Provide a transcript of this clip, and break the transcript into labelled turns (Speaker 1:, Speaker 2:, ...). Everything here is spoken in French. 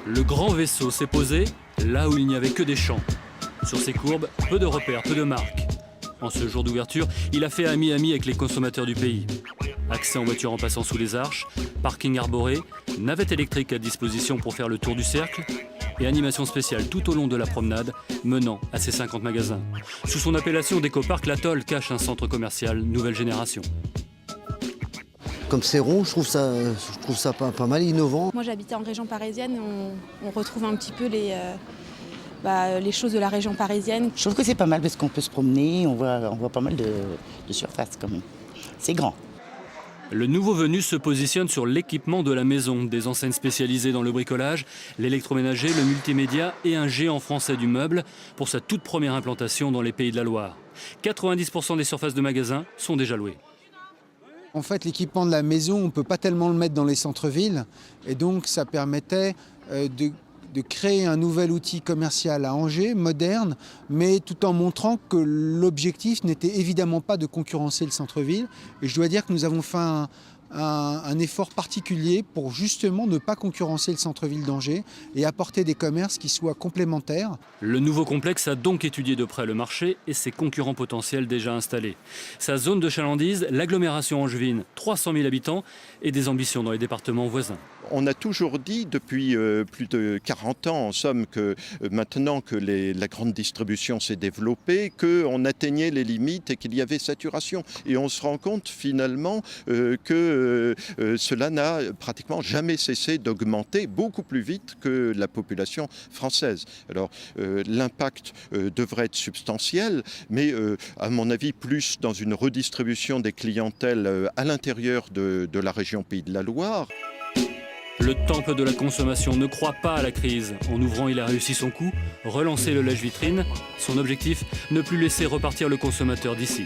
Speaker 1: Le grand vaisseau s'est posé là où il n'y avait que des champs. Sur ces courbes, peu de repères, peu de marques. En ce jour d'ouverture, il a fait ami-ami avec les consommateurs du pays. Accès en voiture en passant sous les arches, parking arboré, navette électrique à disposition pour faire le tour du cercle et animation spéciale tout au long de la promenade menant à ses 50 magasins. Sous son appellation d'Ecopark, l'atoll cache un centre commercial nouvelle génération.
Speaker 2: Comme c'est rond, je trouve ça pas mal innovant.
Speaker 3: Moi j'habitais en région parisienne, on retrouve un petit peu les choses de la région parisienne.
Speaker 4: Je trouve que c'est pas mal parce qu'on peut se promener, on voit pas mal de surface quand même. C'est grand.
Speaker 1: Le nouveau venu se positionne sur l'équipement de la maison, des enseignes spécialisées dans le bricolage, l'électroménager, le multimédia et un géant français du meuble pour sa toute première implantation dans les Pays de la Loire. 90% des surfaces de magasins sont déjà louées.
Speaker 5: En fait, l'équipement de la maison, on ne peut pas tellement le mettre dans les centres-villes. Et donc, ça permettait de créer un nouvel outil commercial à Angers, moderne, mais tout en montrant que l'objectif n'était évidemment pas de concurrencer le centre-ville. Et je dois dire que nous avons fait un effort particulier pour justement ne pas concurrencer le centre-ville d'Angers et apporter des commerces qui soient complémentaires.
Speaker 1: Le nouveau complexe a donc étudié de près le marché et ses concurrents potentiels déjà installés. Sa zone de chalandise, l'agglomération angevine, 300 000 habitants et des ambitions dans les départements voisins.
Speaker 6: On a toujours dit depuis plus de 40 ans, en somme, que maintenant que la grande distribution s'est développée, qu'on atteignait les limites et qu'il y avait saturation. Et on se rend compte finalement que cela n'a pratiquement jamais cessé d'augmenter beaucoup plus vite que la population française. Alors l'impact devrait être substantiel, mais à mon avis plus dans une redistribution des clientèles à l'intérieur de la région Pays de la Loire.
Speaker 1: Le temple de la consommation ne croit pas à la crise. En ouvrant, il a réussi son coup, relancer le lèche-vitrine. Son objectif, ne plus laisser repartir le consommateur d'ici.